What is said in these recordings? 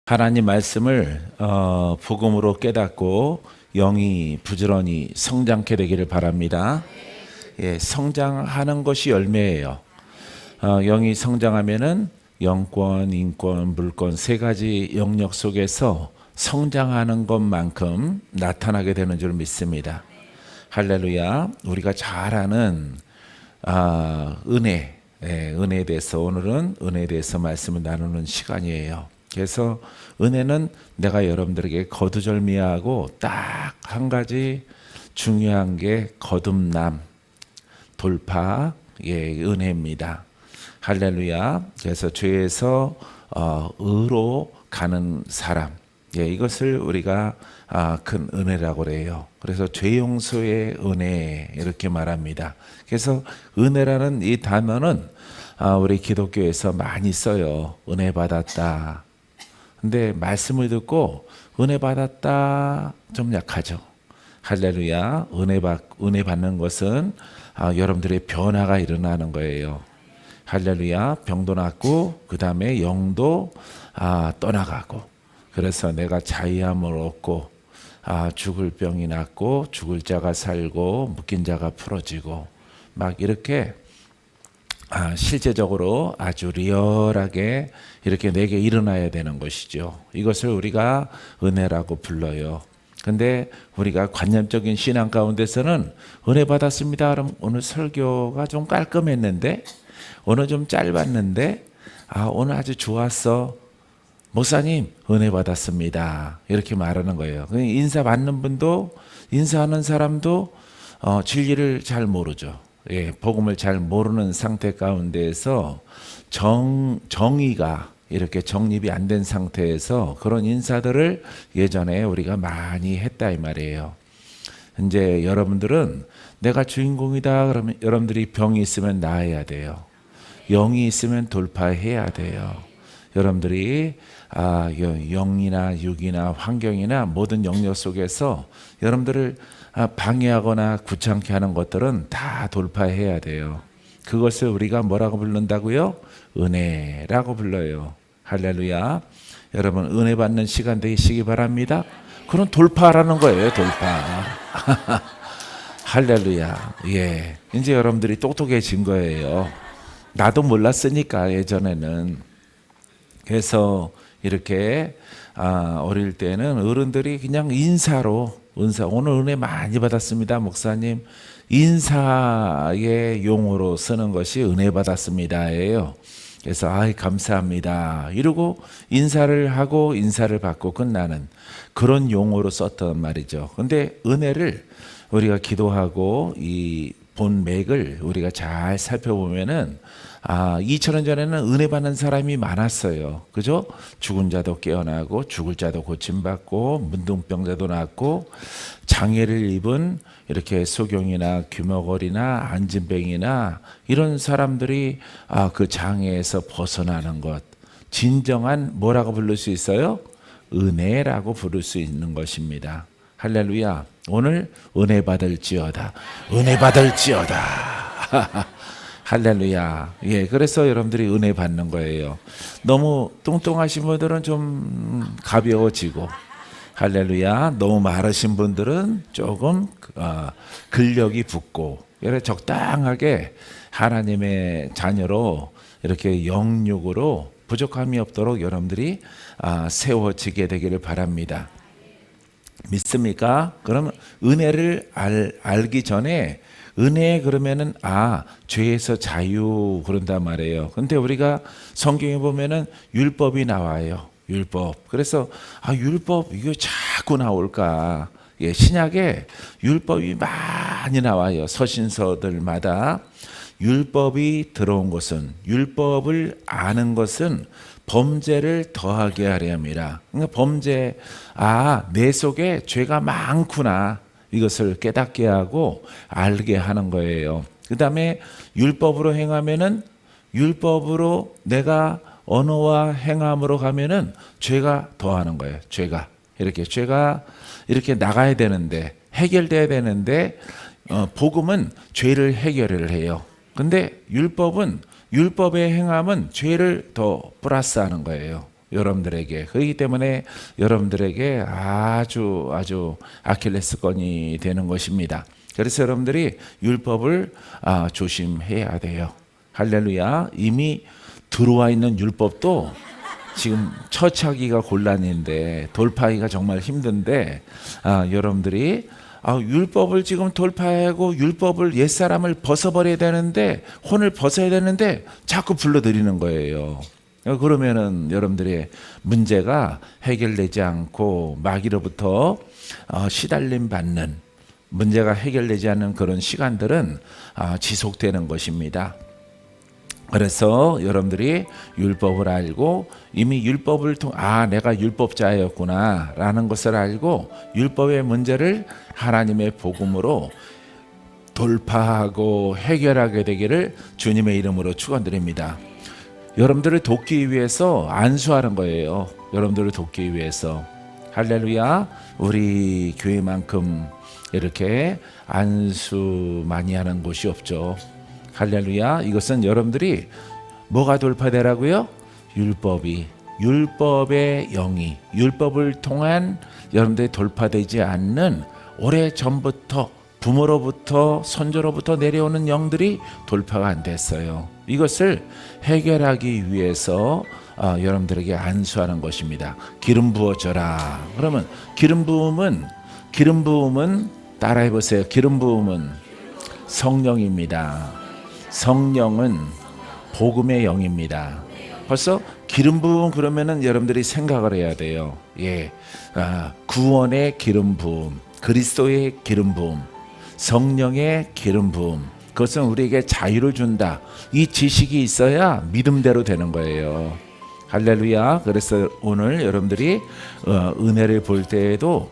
하나님 말씀을 복음으로 깨닫고 영이 부지런히 성장케 되기를 바랍니다. 예, 성장하는 것이 열매예요. 영이 성장하면은 영권, 인권, 물권 세 가지 영역 속에서 성장하는 것만큼 나타나게 되는 줄 믿습니다. 할렐루야. 우리가 잘 아는 은혜에 대해서 오늘은 은혜에 대해서 말씀을 나누는 시간이에요. 그래서 은혜는 내가 여러분들에게 거두절미하고 딱 한 가지 중요한 게 거듭남, 돌파, 은혜입니다. 할렐루야. 그래서 죄에서 의로 가는 사람, 이것을 우리가 큰 은혜라고 그래요. 그래서 죄 용서의 은혜 이렇게 말합니다. 그래서 은혜라는 이 단어는 우리 기독교에서 많이 써요. 은혜 받았다. 근데 말씀을 듣고 은혜 받았다 좀 약하죠. 할렐루야. 은혜 받는 것은 여러분들의 변화가 일어나는 거예요. 할렐루야. 병도 낫고 그 다음에 영도 떠나가고, 그래서 내가 자유함을 얻고 죽을 병이 낫고 죽을 자가 살고 묶인 자가 풀어지고 막 이렇게 실제적으로 아주 리얼하게 이렇게 내게 일어나야 되는 것이죠. 이것을 우리가 은혜라고 불러요. 근데 우리가 관념적인 신앙 가운데서는 은혜 받았습니다. 그럼 오늘 설교가 좀 깔끔했는데, 오늘 좀 짧았는데, 오늘 아주 좋았어. 목사님 은혜 받았습니다. 이렇게 말하는 거예요. 인사 받는 분도, 인사하는 사람도 진리를 잘 모르죠. 복음을 잘 모르는 상태 가운데에서 정의가 이렇게 정립이 안 된 상태에서 그런 인사들을 예전에 우리가 많이 했다 이 말이에요. 이제 여러분들은 내가 주인공이다 그러면 여러분들이 병이 있으면 나아야 돼요. 영이 있으면 돌파해야 돼요. 여러분들이 영이나 육이나 환경이나 모든 영역 속에서 여러분들을 방해하거나 귀찮게 하는 것들은 다 돌파해야 돼요. 그것을 우리가 뭐라고 부른다고요? 은혜라고 불러요. 할렐루야. 여러분 은혜 받는 시간 되시기 바랍니다. 그건 돌파라는 거예요. 돌파. 할렐루야. 이제 여러분들이 똑똑해진 거예요. 나도 몰랐으니까 예전에는. 그래서 이렇게 어릴 때는 어른들이 그냥 인사로 오늘 은혜 많이 받았습니다 목사님, 인사의 용어로 쓰는 것이 은혜 받았습니다예요. 그래서 감사합니다 이러고 인사를 하고 인사를 받고 끝나는 그런 용어로 썼단 말이죠. 근데 은혜를 우리가 기도하고 이 본맥을 우리가 잘 살펴보면은 2000년 전에는 은혜 받는 사람이 많았어요. 그죠? 죽은 자도 깨어나고 죽을 자도 고침받고 문둥병자도 낫고 장애를 입은 이렇게 소경이나 귀머거리나 안진뱅이나 이런 사람들이 그 장애에서 벗어나는 것, 진정한 뭐라고 부를 수 있어요? 은혜라고 부를 수 있는 것입니다. 할렐루야. 오늘 은혜 받을지어다. 은혜 받을지어다. 할렐루야. 그래서 여러분들이 은혜 받는 거예요. 너무 뚱뚱하신 분들은 좀 가벼워지고, 할렐루야. 너무 마르신 분들은 조금 근력이 붙고, 이렇게 적당하게 하나님의 자녀로 이렇게 영육으로 부족함이 없도록 여러분들이 세워지게 되기를 바랍니다. 믿습니까? 그러면 은혜를 알기 전에 은혜 그러면은 죄에서 자유 그런단 말이에요. 근데 우리가 성경에 보면은 율법이 나와요. 율법. 그래서 율법 이거 자꾸 나올까? 신약에 율법이 많이 나와요. 서신서들마다 율법이 들어온 것은, 율법을 아는 것은 범죄를 더하게 하려 함이라. 그러니까 범죄, 내 속에 죄가 많구나. 이것을 깨닫게 하고 알게 하는 거예요. 그 다음에 율법으로 행하면은, 율법으로 내가 언어와 행함으로 가면은 죄가 더하는 거예요. 죄가 이렇게 나가야 되는데, 해결돼야 되는데, 복음은 죄를 해결을 해요. 근데 율법의 행함은 죄를 더 플러스하는 거예요. 여러분들에게. 그렇기 때문에 여러분들에게 아주 아킬레스건이 되는 것입니다. 그래서 여러분들이 율법을 조심해야 돼요. 할렐루야. 이미 들어와 있는 율법도 지금 처치하기가 곤란인데, 돌파하기가 정말 힘든데, 여러분들이 율법을 지금 돌파하고 율법을 옛사람을 벗어버려야 되는데, 혼을 벗어야 되는데 자꾸 불러들이는 거예요. 그러면은 여러분들의 문제가 해결되지 않고 마귀로부터 시달림 받는, 문제가 해결되지 않는 그런 시간들은 지속되는 것입니다. 그래서 여러분들이 율법을 알고, 이미 율법을 내가 율법자였구나 라는 것을 알고 율법의 문제를 하나님의 복음으로 돌파하고 해결하게 되기를 주님의 이름으로 축원드립니다. 여러분들을 돕기 위해서 안수하는 거예요. 여러분들을 돕기 위해서. 할렐루야. 우리 교회만큼 이렇게 안수 많이 하는 곳이 없죠. 할렐루야. 이것은 여러분들이 뭐가 돌파되라고요? 율법의 영이, 율법을 통한 여러분들이 돌파되지 않는 오래전부터 부모로부터 선조로부터 내려오는 영들이 돌파가 안 됐어요. 이것을 해결하기 위해서 여러분들에게 안수하는 것입니다. 기름 부어줘라. 그러면 기름 부음은 따라해 보세요. 기름 부음은 성령입니다. 성령은 복음의 영입니다. 벌써 기름 부음 그러면은 여러분들이 생각을 해야 돼요. 구원의 기름 부음, 그리스도의 기름 부음, 성령의 기름 부음, 그것은 우리에게 자유를 준다. 이 지식이 있어야 믿음대로 되는 거예요. 할렐루야. 그래서 오늘 여러분들이 은혜를 볼 때에도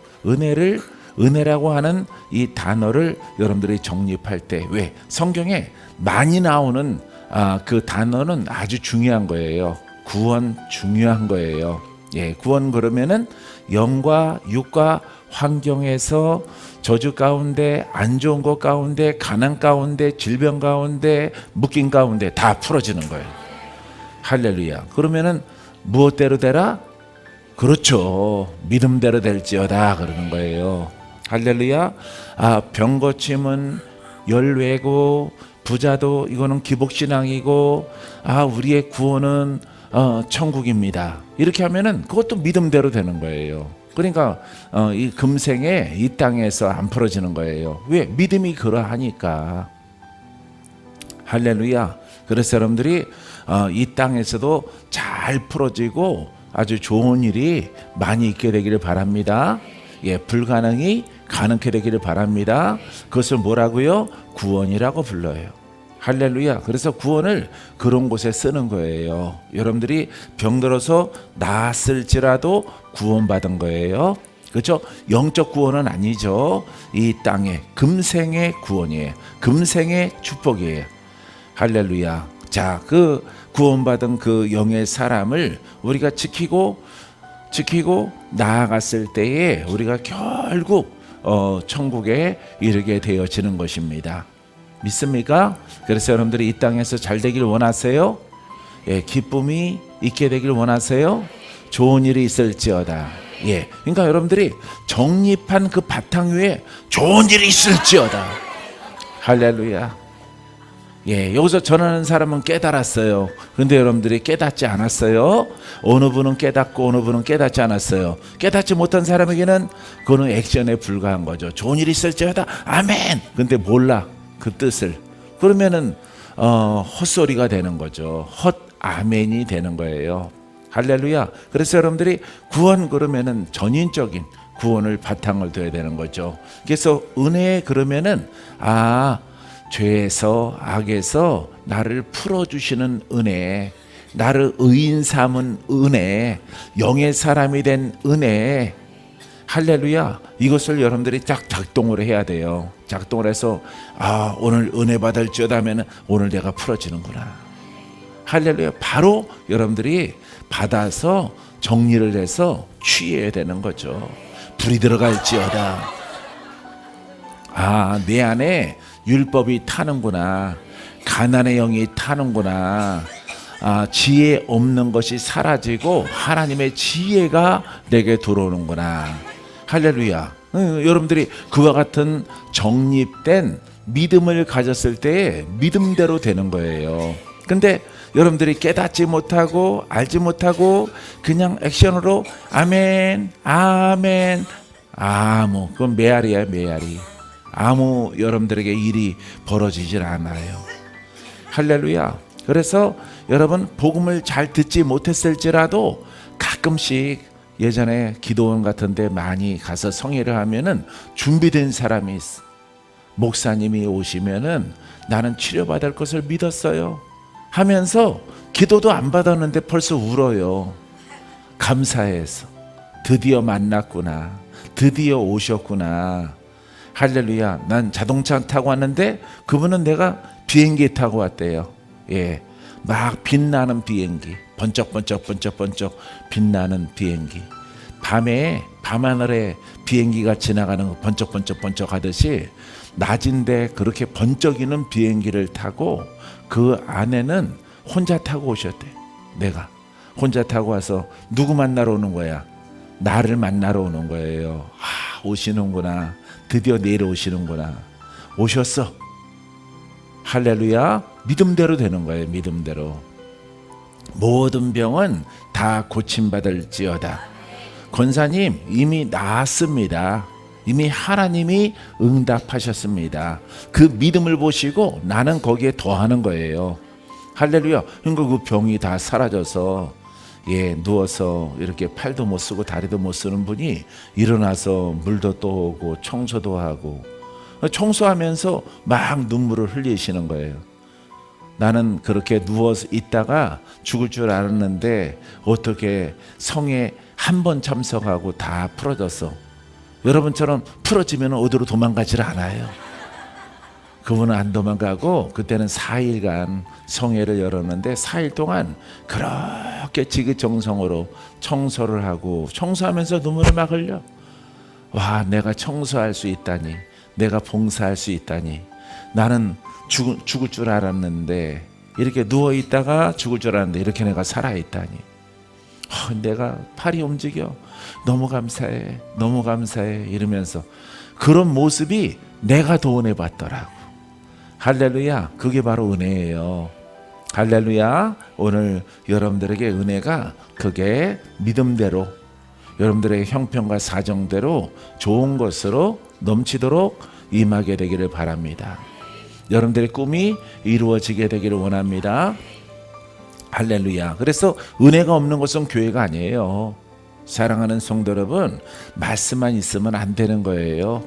은혜라고 하는 이 단어를 여러분들이 정립할 때, 왜? 성경에 많이 나오는 그 단어는 아주 중요한 거예요. 구원 중요한 거예요. 구원 그러면은 영과 육과 환경에서 저주 가운데, 안 좋은 것 가운데, 가난 가운데, 질병 가운데, 묶임 가운데 다 풀어지는 거예요. 할렐루야. 그러면은 무엇대로 되라? 그렇죠. 믿음대로 될지어다 그러는 거예요. 할렐루야. 병 고침은 열외고, 부자도 이거는 기복신앙이고, 우리의 구원은 천국입니다. 이렇게 하면은 그것도 믿음대로 되는 거예요. 그러니까 이 금생에 이 땅에서 안 풀어지는 거예요. 왜? 믿음이 그러하니까. 할렐루야. 그래서 여러분들이 이 땅에서도 잘 풀어지고 아주 좋은 일이 많이 있게 되기를 바랍니다. 불가능이 가능케 되기를 바랍니다. 그것을 뭐라고요? 구원이라고 불러요. 할렐루야. 그래서 구원을 그런 곳에 쓰는 거예요. 여러분들이 병들어서 나았을지라도 구원받은 거예요. 그렇죠? 영적 구원은 아니죠. 이 땅의 금생의 구원이에요. 금생의 축복이에요. 할렐루야. 자, 그 구원받은 그 영의 사람을 우리가 지키고 나아갔을 때에 우리가 결국 천국에 이르게 되어지는 것입니다. 믿습니까? 그래서 여러분들이 이 땅에서 잘 되길 원하세요? 기쁨이 있게 되길 원하세요? 좋은 일이 있을지어다. 그러니까 여러분들이 정립한 그 바탕 위에 좋은 일이 있을지어다. 할렐루야. 여기서 전하는 사람은 깨달았어요. 그런데 여러분들이 깨닫지 않았어요. 어느 분은 깨닫고 어느 분은 깨닫지 않았어요. 깨닫지 못한 사람에게는 그거는 액션에 불과한 거죠. 좋은 일이 있을지어다. 아멘. 근데 몰라 그 뜻을. 그러면은 헛소리가 되는 거죠. 헛 아멘이 되는 거예요. 할렐루야. 그래서 여러분들이 구원 그러면은 전인적인 구원을 바탕을 둬야 되는 거죠. 그래서 은혜 그러면은 죄에서 악에서 나를 풀어주시는 은혜, 나를 의인 삼은 은혜, 영의 사람이 된 은혜. 할렐루야. 이것을 여러분들이 딱 작동을 해야 돼요. 작동을 해서 오늘 은혜 받을지어다 하면 오늘 내가 풀어지는구나. 할렐루야. 바로 여러분들이 받아서 정리를 해서 취해야 되는 거죠. 불이 들어갈지어다. 내 안에 율법이 타는구나. 가난의 영이 타는구나. 지혜 없는 것이 사라지고 하나님의 지혜가 내게 들어오는구나. 할렐루야. 여러분들이 그와 같은 정립된 믿음을 가졌을 때 믿음대로 되는 거예요. 근데 여러분들이 깨닫지 못하고 알지 못하고 그냥 액션으로 아멘 아멘 아무, 그건 메아리야 메아리. 아무 여러분들에게 일이 벌어지질 않아요. 할렐루야. 그래서 여러분 복음을 잘 듣지 못했을지라도 가끔씩 예전에 기도원 같은 데 많이 가서 성회를 하면은 준비된 사람이 있어. 목사님이 오시면은 나는 치료받을 것을 믿었어요 하면서 기도도 안 받았는데 벌써 울어요. 감사해서 드디어 만났구나, 드디어 오셨구나. 할렐루야. 난 자동차 타고 왔는데 그분은 내가 비행기 타고 왔대요. 예, 막 빛나는 비행기, 번쩍번쩍 빛나는 비행기. 밤에 밤하늘에 비행기가 지나가는 거 번쩍번쩍 하듯이 낮인데 그렇게 번쩍이는 비행기를 타고 그 안에는 혼자 타고 오셨대. 내가 혼자 타고 와서 누구 만나러 오는 거야? 나를 만나러 오는 거예요. 오시는구나. 드디어 내일 오시는구나. 오셨어. 할렐루야. 믿음대로 되는 거예요. 믿음대로. 모든 병은 다 고침받을지어다. 권사님 이미 나았습니다. 이미 하나님이 응답하셨습니다. 그 믿음을 보시고 나는 거기에 더하는 거예요. 할렐루야. 그러니까 그 병이 다 사라져서 누워서 이렇게 팔도 못 쓰고 다리도 못 쓰는 분이 일어나서 물도 떠오고 청소도 하고, 청소하면서 막 눈물을 흘리시는 거예요. 나는 그렇게 누워서 있다가 죽을 줄 알았는데 어떻게 성에 한 번 참석하고 다 풀어졌어. 여러분처럼 풀어지면 어디로 도망가질 않아요. 그분은 안 도망가고 그때는 4일간 성회를 열었는데 4일 동안 그렇게 지긋정성으로 청소를 하고, 청소하면서 눈물을 막 흘려. 와, 내가 청소할 수 있다니, 내가 봉사할 수 있다니, 나는 죽을 줄 알았는데, 이렇게 누워있다가 죽을 줄 알았는데 이렇게 내가 살아있다니, 내가 팔이 움직여, 너무 감사해, 너무 감사해 이러면서 그런 모습이 내가 도원해 봤더라고. 할렐루야. 그게 바로 은혜예요. 할렐루야. 오늘 여러분들에게 은혜가 그게 믿음대로, 여러분들의 형편과 사정대로 좋은 것으로 넘치도록 임하게 되기를 바랍니다. 여러분들의 꿈이 이루어지게 되기를 원합니다. 할렐루야. 그래서 은혜가 없는 것은 교회가 아니에요. 사랑하는 성도 여러분, 말씀만 있으면 안 되는 거예요.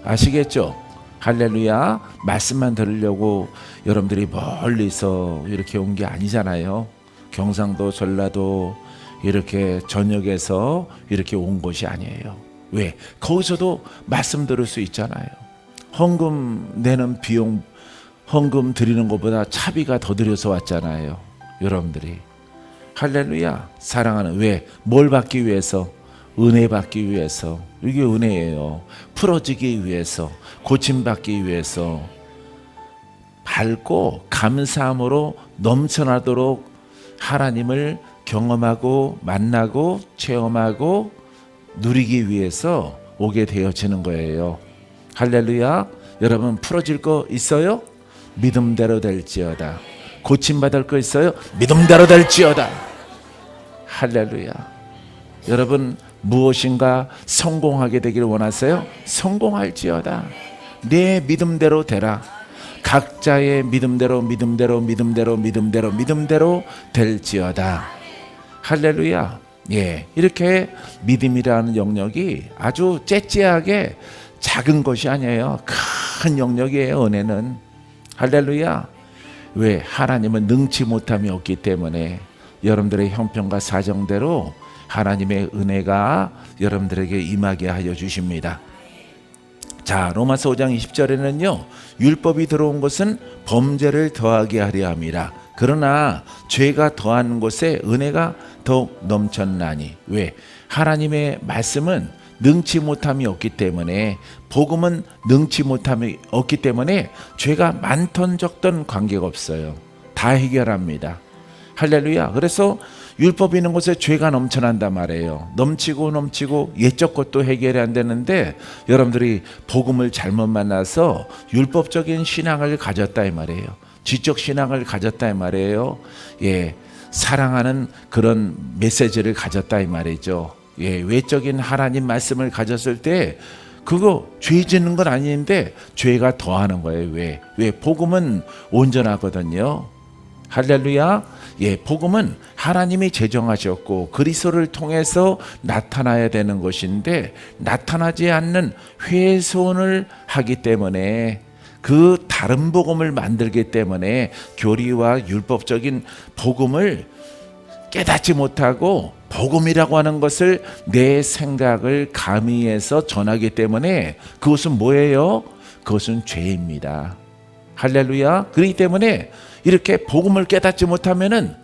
아시겠죠? 할렐루야. 말씀만 들으려고 여러분들이 멀리서 이렇게 온 게 아니잖아요. 경상도, 전라도 이렇게 전역에서 이렇게 온 것이 아니에요. 왜? 거기서도 말씀 들을 수 있잖아요. 헌금 내는 비용, 헌금 드리는 것보다 차비가 더 들여서 왔잖아요. 여러분들이. 할렐루야. 사랑하는, 왜? 뭘 받기 위해서? 은혜 받기 위해서. 이게 은혜예요. 풀어지기 위해서, 고침받기 위해서, 밝고 감사함으로 넘쳐나도록 하나님을 경험하고 만나고 체험하고 누리기 위해서 오게 되어지는 거예요. 할렐루야. 여러분, 풀어질 거 있어요? 믿음대로 될지어다. 고침받을 거 있어요? 믿음대로 될지어다. 할렐루야. 여러분, 무엇인가 성공하게 되기를 원하세요? 성공할지어다. 내 믿음대로 되라. 각자의 믿음대로 될지어다. 할렐루야. 이렇게 믿음이라는 영역이 아주 째째하게 작은 것이 아니에요. 큰 영역이에요. 은혜는. 할렐루야. 왜? 하나님은 능치 못함이 없기 때문에 여러분들의 형편과 사정대로 하나님의 은혜가 여러분들에게 임하게 하여 주십니다. 자, 로마서 5장 20절에는요, 율법이 들어온 것은 범죄를 더하게 하려 함이라. 그러나 죄가 더한 곳에 은혜가 더욱 넘쳤나니. 왜? 하나님의 말씀은 능치 못함이 없기 때문에, 복음은 능치 못함이 없기 때문에 죄가 많던 적던 관계가 없어요. 다 해결합니다. 할렐루야. 그래서 율법이 있는 곳에 죄가 넘쳐난단 말이에요. 넘치고 옛적 것도 해결이 안 되는데 여러분들이 복음을 잘못 만나서 율법적인 신앙을 가졌다 이 말이에요. 지적 신앙을 가졌다 이 말이에요. 예, 사랑하는 그런 메시지를 가졌다 이 말이죠. 예, 외적인 하나님 말씀을 가졌을 때 그거 죄 짓는 건 아닌데 죄가 더하는 거예요. 왜? 복음은 온전하거든요. 할렐루야. 예, 복음은 하나님이 제정하셨고 그리스도를 통해서 나타나야 되는 것인데 나타나지 않는 훼손을 하기 때문에 그 다른 복음을 만들기 때문에 교리와 율법적인 복음을 깨닫지 못하고 복음이라고 하는 것을 내 생각을 가미해서 전하기 때문에 그것은 뭐예요? 그것은 죄입니다. 할렐루야. 그렇기 때문에 이렇게 복음을 깨닫지 못하면은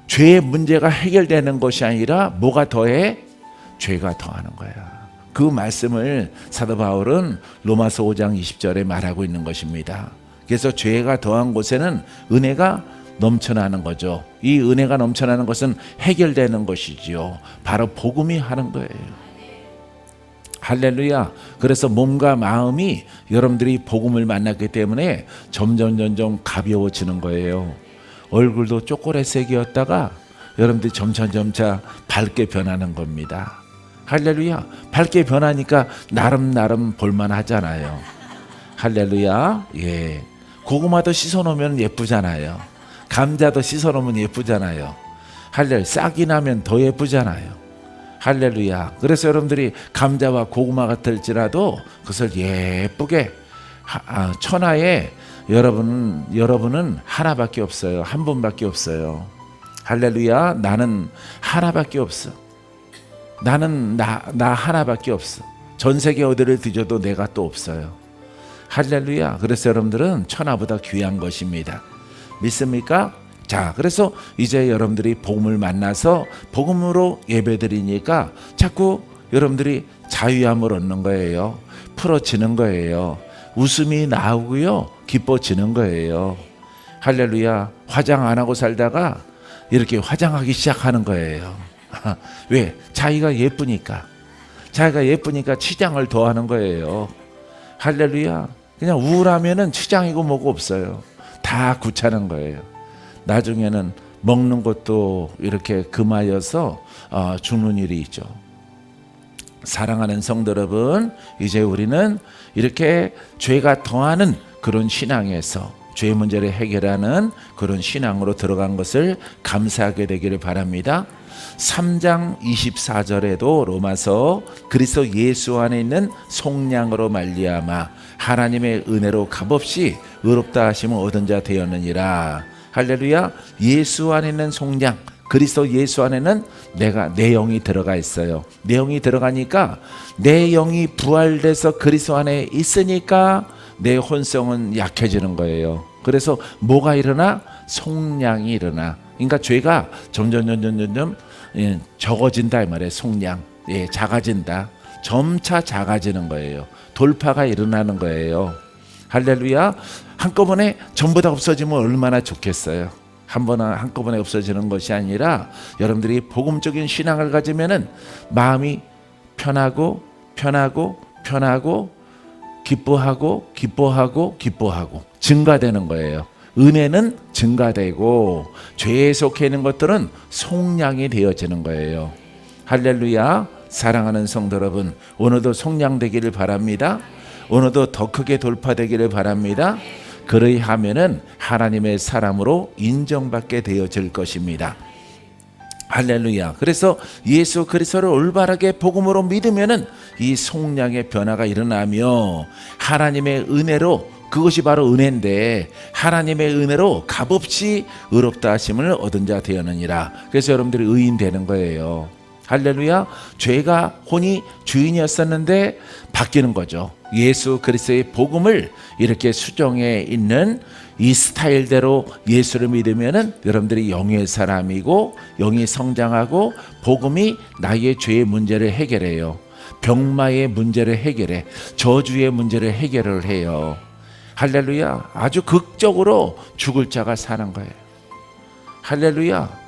죄의 문제가 해결되는 것이 아니라 뭐가 더해? 죄가 더하는 거야. 그 말씀을 사도 바울은 로마서 5장 20절에 말하고 있는 것입니다. 그래서 죄가 더한 곳에는 은혜가 넘쳐나는 거죠. 이 은혜가 넘쳐나는 것은 해결되는 것이지요. 바로 복음이 하는 거예요. 할렐루야. 그래서 몸과 마음이 여러분들이 복음을 만났기 때문에 점점 가벼워지는 거예요. 얼굴도 초콜릿색이었다가 여러분들이 점차 밝게 변하는 겁니다. 할렐루야. 밝게 변하니까 나름 볼만하잖아요. 할렐루야. 예. 고구마도 씻어놓으면 예쁘잖아요. 감자도 씻어놓으면 예쁘잖아요. 할렐루야. 싹이 나면 더 예쁘잖아요. 할렐루야. 그래서 여러분들이 감자와 고구마 같을지라도 그것을 예쁘게 천하에 여러분은 하나밖에 없어요. 한 분밖에 없어요. 할렐루야. 나는 하나밖에 없어. 나는 나 하나밖에 없어. 전 세계 어디를 뒤져도 내가 또 없어요. 할렐루야. 그래서 여러분들은 천하보다 귀한 것입니다. 믿습니까? 자, 그래서 이제 여러분들이 복음을 만나서 복음으로 예배드리니까 자꾸 여러분들이 자유함을 얻는 거예요. 풀어지는 거예요. 웃음이 나오고요. 기뻐지는 거예요. 할렐루야. 화장 안 하고 살다가 이렇게 화장하기 시작하는 거예요. 왜? 자기가 예쁘니까 치장을 더하는 거예요. 할렐루야. 그냥 우울하면은 치장이고 뭐고 없어요. 다 귀찮은 거예요. 나중에는 먹는 것도 이렇게 금하여서 죽는 일이 있죠. 사랑하는 성도 여러분, 이제 우리는 이렇게 죄가 더하는 그런 신앙에서 죄 문제를 해결하는 그런 신앙으로 들어간 것을 감사하게 되기를 바랍니다. 3장 24절에도 로마서 그리스도 예수 안에 있는 속량으로 말미암아 하나님의 은혜로 값없이 의롭다 하심을 얻은 자 되었느니라. 할렐루야. 예수 안에 있는 속량, 그리스도 예수 안에는 내 영이 들어가 있어요. 내 영이 들어가니까 내 영이 부활돼서 그리스도 안에 있으니까 내 혼성은 약해지는 거예요. 그래서 뭐가 일어나? 속량이 일어나. 그러니까 죄가 점점 적어진다 이 말이에요. 속량. 예, 작아진다. 점차 작아지는 거예요. 돌파가 일어나는 거예요. 할렐루야. 한꺼번에 전부 다 없어지면 얼마나 좋겠어요. 한꺼번에 없어지는 것이 아니라 여러분들이 복음적인 신앙을 가지면은 마음이 편하고 기뻐하고 증가되는 거예요. 은혜는 증가되고 죄에 속해 있는 것들은 속량이 되어지는 거예요. 할렐루야. 사랑하는 성도 여러분, 오늘도 속량되기를 바랍니다. 오늘도 더 크게 돌파되기를 바랍니다. 그러하면은 하나님의 사람으로 인정받게 되어질 것입니다. 할렐루야. 그래서 예수 그리스도를 올바르게 복음으로 믿으면은 이 속량의 변화가 일어나며 하나님의 은혜로, 그것이 바로 은혜인데 하나님의 은혜로 값없이 의롭다 하심을 얻은 자 되었느니라. 그래서 여러분들이 의인 되는 거예요. 할렐루야. 죄가 혼이 주인이었었는데 바뀌는 거죠. 예수 그리스도의 복음을 이렇게 수정해 있는 이 스타일대로 예수를 믿으면은 여러분들이 영의 사람이고 영이 성장하고 복음이 나의 죄의 문제를 해결해요. 병마의 문제를 해결해. 저주의 문제를 해결을 해요. 할렐루야. 아주 극적으로 죽을 자가 사는 거예요. 할렐루야.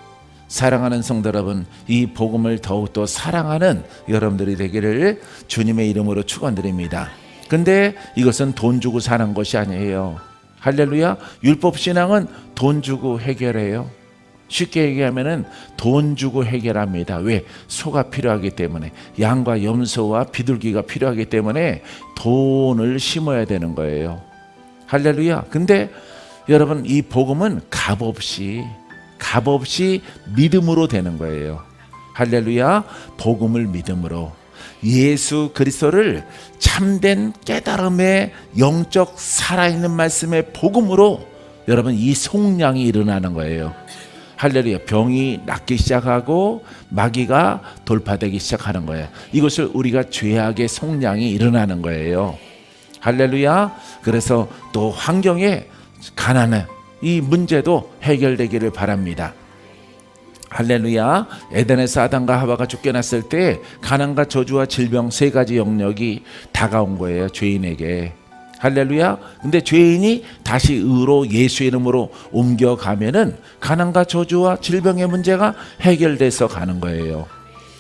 사랑하는 성도 여러분, 이 복음을 더욱더 사랑하는 여러분들이 되기를 주님의 이름으로 축원드립니다. 근데 이것은 돈 주고 사는 것이 아니에요. 할렐루야. 율법신앙은 돈 주고 해결해요. 쉽게 얘기하면은 돈 주고 해결합니다. 왜? 소가 필요하기 때문에, 양과 염소와 비둘기가 필요하기 때문에 돈을 심어야 되는 거예요. 할렐루야. 근데 여러분, 이 복음은 값없이 믿음으로 되는 거예요. 할렐루야. 복음을 믿음으로, 예수 그리스도를 참된 깨달음의 영적 살아있는 말씀의 복음으로 여러분, 이 속량이 일어나는 거예요. 할렐루야. 병이 낫기 시작하고 마귀가 돌파되기 시작하는 거예요. 이것을 우리가 죄악의 속량이 일어나는 거예요. 할렐루야. 그래서 또 환경에 가난한 이 문제도 해결되기를 바랍니다. 할렐루야. 에덴에서 아담과 하와가 쫓겨났을 때 가난과 저주와 질병 세 가지 영역이 다가온 거예요, 죄인에게. 할렐루야. 근데 죄인이 다시 의로 예수의 이름으로 옮겨가면은 가난과 저주와 질병의 문제가 해결돼서 가는 거예요.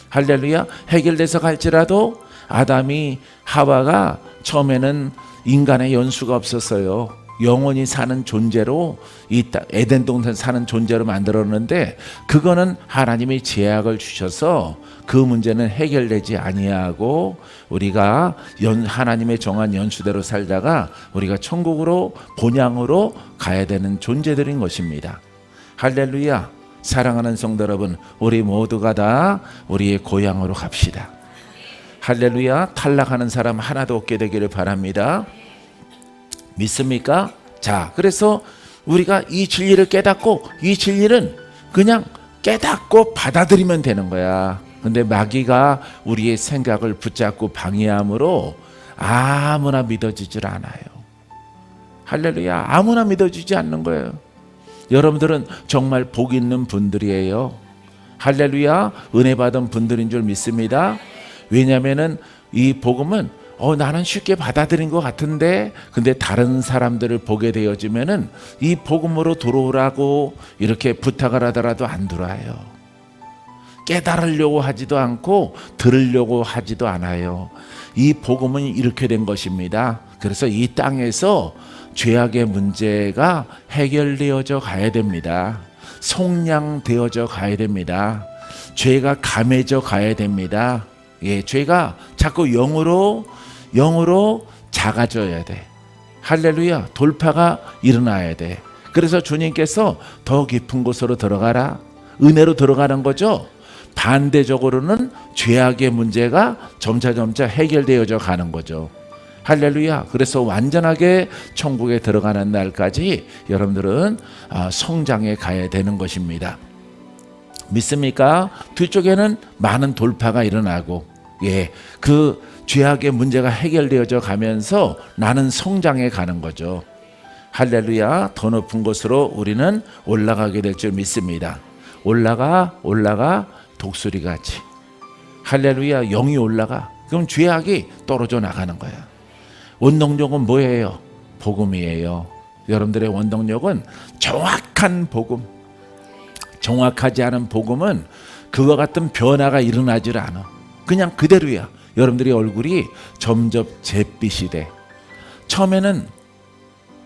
할렐루야. 해결돼서 갈지라도 아담이 하와가 처음에는 인간의 연수가 없었어요. 영원히 사는 존재로 이 에덴 동산 사는 존재로 만들었는데, 그거는 하나님이 제약을 주셔서 그 문제는 해결되지 아니하고 우리가 하나님의 정한 연수대로 살다가 우리가 천국으로 본향으로 가야 되는 존재들인 것입니다. 할렐루야. 사랑하는 성도 여러분, 우리 모두가 다 우리의 고향으로 갑시다. 할렐루야. 탈락하는 사람 하나도 없게 되기를 바랍니다. 믿습니까? 자, 그래서 우리가 이 진리를 깨닫고, 이 진리는 그냥 깨닫고 받아들이면 되는 거야. 근데 마귀가 우리의 생각을 붙잡고 방해함으로 아무나 믿어지질 않아요. 할렐루야. 아무나 믿어지지 않는 거예요. 여러분들은 정말 복 있는 분들이에요. 할렐루야. 은혜 받은 분들인 줄 믿습니다. 왜냐하면은 이 복음은 나는 쉽게 받아들인 것 같은데, 근데 다른 사람들을 보게 되어지면은 이 복음으로 들어오라고 이렇게 부탁을 하더라도 안 들어와요. 깨달으려고 하지도 않고 들으려고 하지도 않아요. 이 복음은 이렇게 된 것입니다. 그래서 이 땅에서 죄악의 문제가 해결되어져 가야 됩니다. 속량되어져 가야 됩니다. 죄가 감해져 가야 됩니다. 죄가 자꾸 영으로 작아져야 돼. 할렐루야. 돌파가 일어나야 돼. 그래서 주님께서 더 깊은 곳으로 들어가라, 은혜로 들어가는 거죠. 반대적으로는 죄악의 문제가 점차 해결되어져 가는 거죠. 할렐루야. 그래서 완전하게 천국에 들어가는 날까지 여러분들은 성장해 가야 되는 것입니다. 믿습니까? 뒤쪽에는 많은 돌파가 일어나고, 그 죄악의 문제가 해결되어져 가면서 나는 성장해 가는 거죠. 할렐루야. 더 높은 곳으로 우리는 올라가게 될 줄 믿습니다. 올라가 독수리같이. 할렐루야. 영이 올라가. 그럼 죄악이 떨어져 나가는 거야. 원동력은 뭐예요? 복음이에요. 여러분들의 원동력은 정확한 복음. 정확하지 않은 복음은 그와 같은 변화가 일어나질 않아. 그냥 그대로야. 여러분들의 얼굴이 점점 잿빛이 돼. 처음에는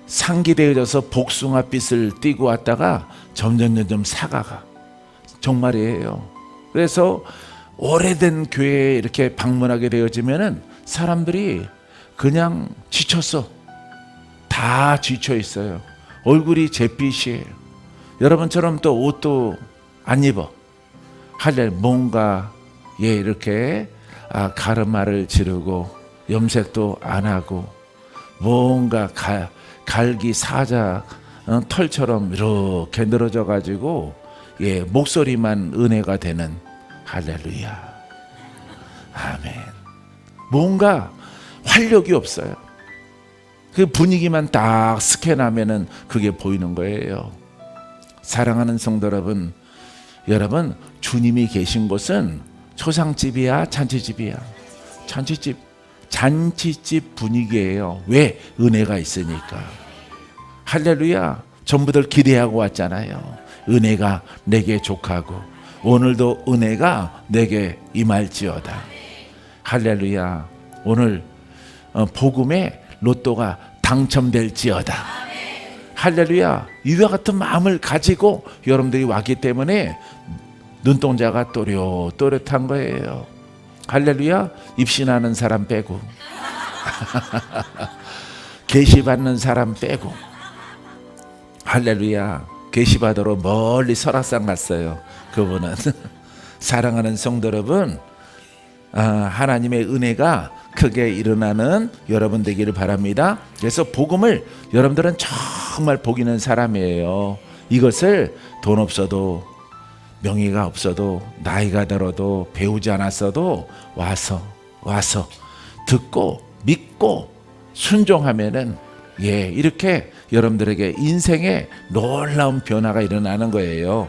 상기되어져서 복숭아빛을 띠고 왔다가 점점 사가가. 정말이에요. 그래서 오래된 교회에 이렇게 방문하게 되어지면은 사람들이 그냥 지쳤어. 다 지쳐 있어요. 얼굴이 잿빛이에요. 여러분처럼 또 옷도 안 입어. 뭔가 이렇게 가르마를 지르고 염색도 안 하고 뭔가 갈기 사자 털처럼 이렇게 늘어져 가지고 목소리만 은혜가 되는. 할렐루야. 아멘. 뭔가 활력이 없어요. 그 분위기만 딱 스캔하면은 그게 보이는 거예요. 사랑하는 성도 여러분, 주님이 계신 곳은 초상집이야, 잔치집이야? 잔치집 분위기예요. 왜? 은혜가 있으니까. 할렐루야. 전부들 기대하고 왔잖아요. 은혜가 내게 족하고 오늘도 은혜가 내게 임할지어다. 할렐루야. 오늘 복음의 로또가 당첨될지어다. 할렐루야. 이와 같은 마음을 가지고 여러분들이 왔기 때문에 눈동자가 또렷또렷한 거예요. 할렐루야. 입신하는 사람 빼고 계시받는 사람 빼고. 할렐루야. 계시받으러 멀리 설악산 갔어요. 그분은 사랑하는 성도 여러분, 하나님의 은혜가 크게 일어나는 여러분 되기를 바랍니다. 그래서 복음을 여러분들은 정말 복 있는 사람이에요. 이것을 돈 없어도 명예가 없어도 나이가 들어도 배우지 않았어도 와서 듣고 믿고 순종하면은 이렇게 여러분들에게 인생에 놀라운 변화가 일어나는 거예요.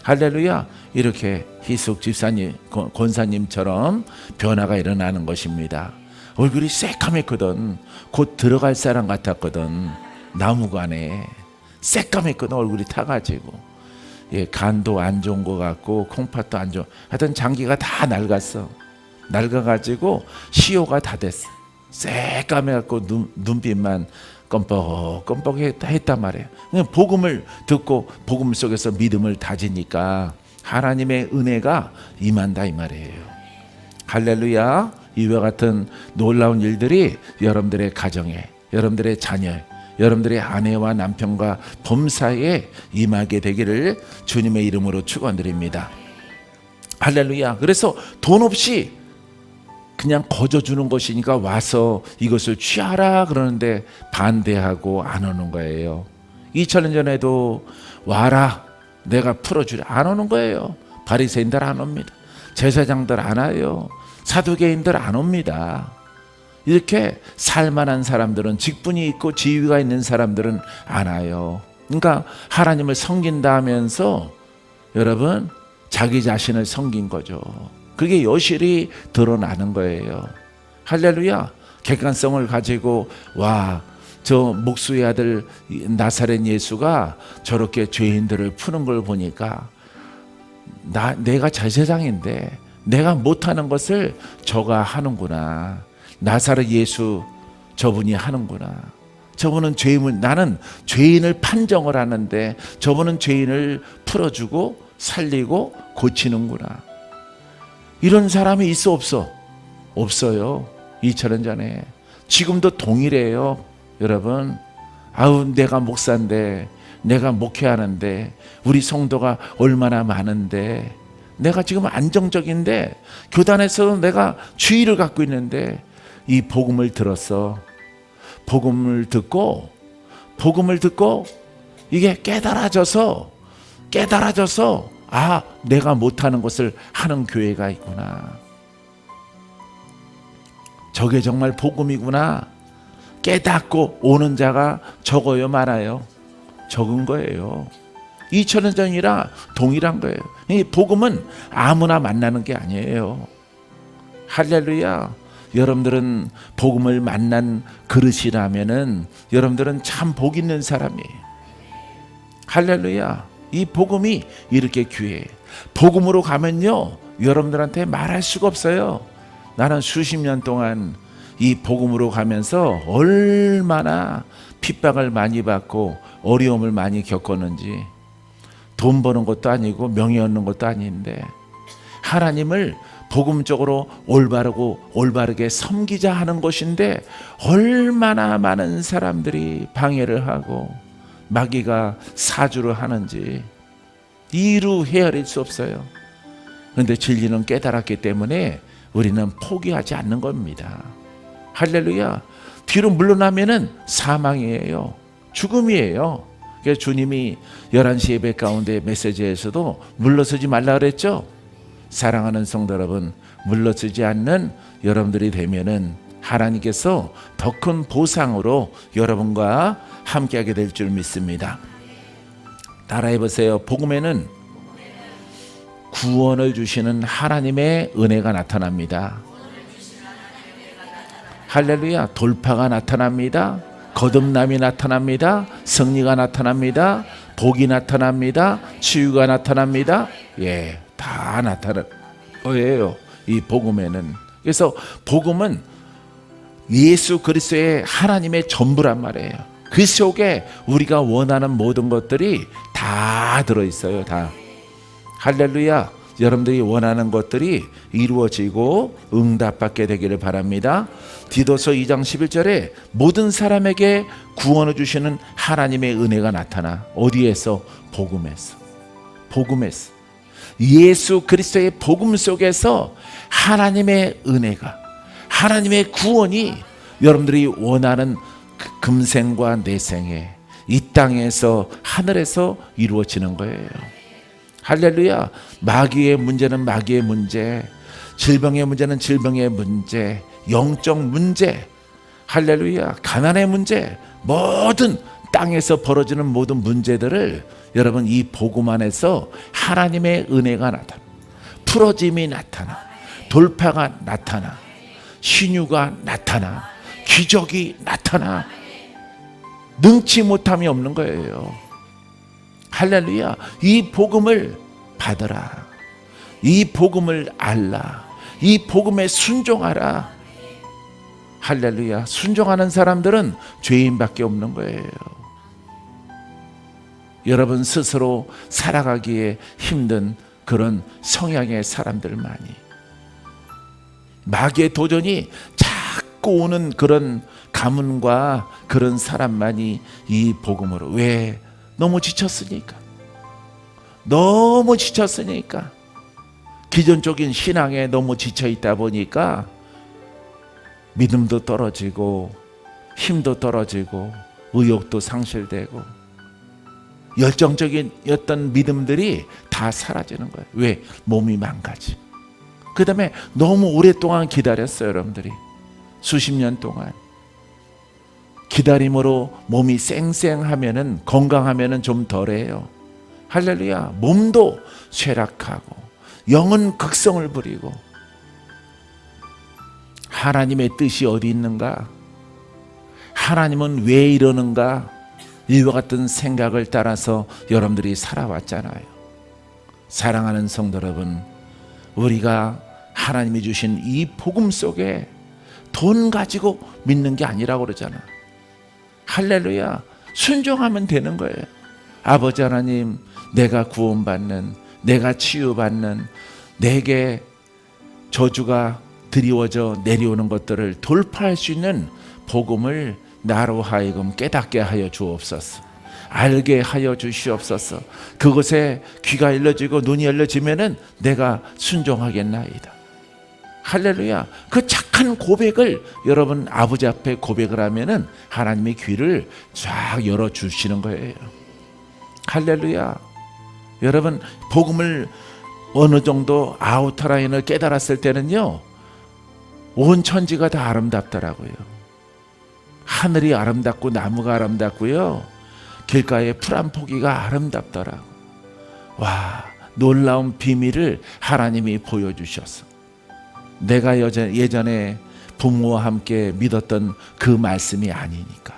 할렐루야. 이렇게 희숙 집사님, 권사님처럼 변화가 일어나는 것입니다. 얼굴이 새까맸거든. 곧 들어갈 사람 같았거든. 나무관에 새까맸거든. 얼굴이 타가지고 간도 안 좋은 것 같고 콩팥도 안 좋은, 하여튼 장기가 다 낡아가지고 시효가 다 됐어. 새까매갖고 눈빛만 껌뻑껌뻑 했단 말이에요. 복음을 듣고 복음 속에서 믿음을 다지니까 하나님의 은혜가 임한다 이 말이에요. 할렐루야. 이와 같은 놀라운 일들이 여러분들의 가정에, 여러분들의 자녀, 여러분들의 아내와 남편과 범사에 임하게 되기를 주님의 이름으로 축원드립니다. 할렐루야. 그래서 돈 없이 그냥 거저주는 것이니까 와서 이것을 취하라 그러는데 반대하고 안 오는 거예요. 2000년 전에도 와라 내가 풀어주라 안 오는 거예요. 바리새인들 안 옵니다. 제사장들 안 와요. 사두개인들 안 옵니다. 이렇게 살만한 사람들은, 직분이 있고 지위가 있는 사람들은 안 와요. 그러니까 하나님을 섬긴다 하면서 여러분 자기 자신을 섬긴 거죠. 그게 여실히 드러나는 거예요. 할렐루야. 객관성을 가지고 저 목수의 아들 나사렛 예수가 저렇게 죄인들을 푸는 걸 보니까 내가 제사장인데 내가 못하는 것을 저가 하는구나. 나사렛 예수 저분이 하는구나. 저분은 나는 죄인을 판정을 하는데 저분은 죄인을 풀어주고 살리고 고치는구나. 이런 사람이 있어 없어? 없어요. 2000년 전에. 지금도 동일해요. 여러분, 내가 목사인데, 내가 목회하는데, 우리 성도가 얼마나 많은데, 내가 지금 안정적인데, 교단에서 내가 주의를 갖고 있는데, 이 복음을 들었어. 복음을 듣고 이게 깨달아져서 내가 못하는 것을 하는 교회가 있구나. 저게 정말 복음이구나. 깨닫고 오는 자가 적어요 많아요? 적은 거예요. 2000년 전이라 동일한 거예요. 이 복음은 아무나 만나는 게 아니에요. 할렐루야. 여러분들은 복음을 만난 그릇이라면은 여러분들은 참 복 있는 사람이에요. 할렐루야. 이 복음이 이렇게 귀해. 복음으로 가면요 여러분들한테 말할 수가 없어요. 나는 수십 년 동안 이 복음으로 가면서 얼마나 핍박을 많이 받고 어려움을 많이 겪었는지. 돈 버는 것도 아니고 명예 얻는 것도 아닌데 하나님을 복음적으로 올바르게 섬기자 하는 것인데 얼마나 많은 사람들이 방해를 하고 마귀가 사주를 하는지 이루 헤아릴 수 없어요. 그런데 진리는 깨달았기 때문에 우리는 포기하지 않는 겁니다. 할렐루야. 뒤로 물러나면은 사망이에요. 죽음이에요. 그래서 주님이 11시 예배 가운데 메시지에서도 물러서지 말라 그랬죠. 사랑하는 성도 여러분, 물러서지 않는 여러분들이 되면은 하나님께서 더 큰 보상으로 여러분과 함께하게 될 줄 믿습니다. 따라해 보세요. 복음에는 구원을 주시는 하나님의 은혜가 나타납니다. 할렐루야. 돌파가 나타납니다. 거듭남이 나타납니다. 승리가 나타납니다. 복이 나타납니다. 치유가 나타납니다. 예, 다 나타나는 거예요, 이 복음에는. 그래서 복음은 예수 그리스도의 하나님의 전부란 말이에요. 그 속에 우리가 원하는 모든 것들이 다 들어있어요. 다. 할렐루야. 여러분들이 원하는 것들이 이루어지고 응답받게 되기를 바랍니다. 디도서 2장 11절에 모든 사람에게 구원을 주시는 하나님의 은혜가 나타나. 어디에서? 복음에서. 복음에서. 예수 그리스도의 복음 속에서 하나님의 은혜가, 하나님의 구원이 여러분들이 원하는 금생과 내생에 이 땅에서 하늘에서 이루어지는 거예요. 할렐루야. 마귀의 문제는 마귀의 문제, 질병의 문제는 질병의 문제, 영적 문제, 할렐루야, 가난의 문제, 모든 땅에서 벌어지는 모든 문제들을 여러분 이 복음 안에서 하나님의 은혜가 나타나, 풀어짐이 나타나, 돌파가 나타나, 신유가 나타나, 기적이 나타나, 능치 못함이 없는 거예요. 할렐루야. 이 복음을 받으라. 이 복음을 알라. 이 복음에 순종하라. 할렐루야. 순종하는 사람들은 죄인밖에 없는 거예요. 여러분 스스로 살아가기에 힘든 그런 성향의 사람들만이, 마귀의 도전이 자꾸 오는 그런 가문과 그런 사람만이 이 복음으로, 왜? 너무 지쳤으니까. 너무 지쳤으니까. 기존적인 신앙에 너무 지쳐 있다 보니까 믿음도 떨어지고 힘도 떨어지고 의욕도 상실되고 열정적인 어떤 믿음들이 다 사라지는 거예요. 왜? 몸이 망가지. 그 다음에 너무 오랫동안 기다렸어요. 여러분들이 수십 년 동안 기다림으로 몸이 쌩쌩하면은, 건강하면은 좀 덜해요. 할렐루야. 몸도 쇠락하고 영은 극성을 부리고. 하나님의 뜻이 어디 있는가? 하나님은 왜 이러는가? 이와 같은 생각을 따라서 여러분들이 살아왔잖아요. 사랑하는 성도 여러분, 우리가 하나님이 주신 이 복음 속에 돈 가지고 믿는 게 아니라고 그러잖아. 할렐루야. 순종하면 되는 거예요. 아버지 하나님, 내가 구원받는, 내가 치유받는, 내게 저주가 드리워져 내려오는 것들을 돌파할 수 있는 복음을 나로 하여금 깨닫게 하여 주옵소서. 알게 하여 주시옵소서. 그것에 귀가 열려지고 눈이 열려지면은 내가 순종하겠나이다. 할렐루야. 그 착한 고백을 여러분 아버지 앞에 고백을 하면은 하나님의 귀를 쫙 열어주시는 거예요. 할렐루야. 여러분 복음을 어느 정도 아우터라인을 깨달았을 때는요, 온 천지가 다 아름답더라고요. 하늘이 아름답고 나무가 아름답고요, 길가의 풀 한 포기가 아름답더라고. 와, 놀라운 비밀을 하나님이 보여주셨어. 내가 예전에 부모와 함께 믿었던 그 말씀이 아니니까,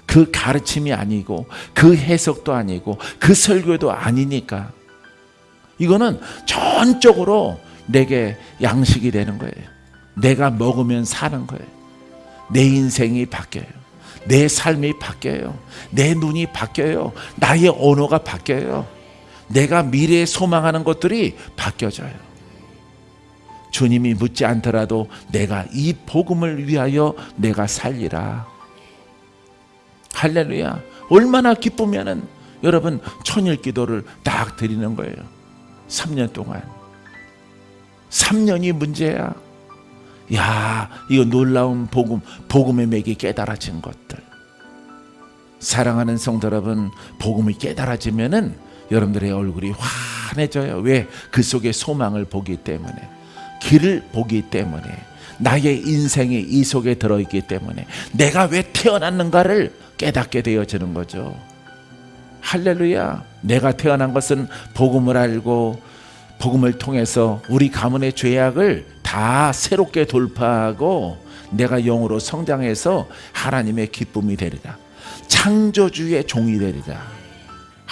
그 가르침이 아니고 그 해석도 아니고 그 설교도 아니니까, 이거는 전적으로 내게 양식이 되는 거예요. 내가 먹으면 사는 거예요. 내 인생이 바뀌어요. 내 삶이 바뀌어요. 내 눈이 바뀌어요. 나의 언어가 바뀌어요. 내가 미래에 소망하는 것들이 바뀌어져요. 주님이 묻지 않더라도 내가 이 복음을 위하여 내가 살리라. 할렐루야. 얼마나 기쁘면은 여러분 천일 기도를 딱 드리는 거예요. 3년 동안. 3년이 문제야. 야, 이거 놀라운 복음, 복음의 맥이 깨달아진 것들. 사랑하는 성도 여러분, 복음이 깨달아지면은 여러분들의 얼굴이 환해져요. 왜? 그 속에 소망을 보기 때문에, 길을 보기 때문에, 나의 인생이 이 속에 들어있기 때문에 내가 왜 태어났는가를 깨닫게 되어지는 거죠. 할렐루야. 내가 태어난 것은 복음을 알고 복음을 통해서 우리 가문의 죄악을 다 새롭게 돌파하고 내가 영으로 성장해서 하나님의 기쁨이 되리라. 창조주의 종이 되리라.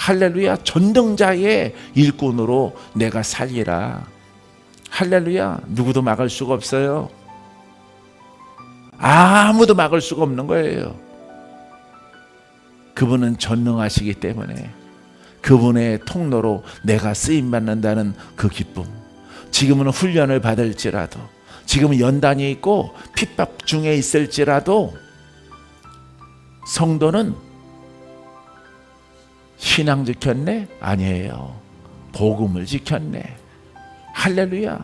할렐루야. 전능자의 일꾼으로 내가 살리라. 할렐루야. 누구도 막을 수가 없어요. 아무도 막을 수가 없는 거예요. 그분은 전능하시기 때문에 그분의 통로로 내가 쓰임받는다는 그 기쁨. 지금은 훈련을 받을지라도, 지금은 연단이 있고 핍박 중에 있을지라도 성도는 신앙 지켰네? 아니에요. 복음을 지켰네. 할렐루야.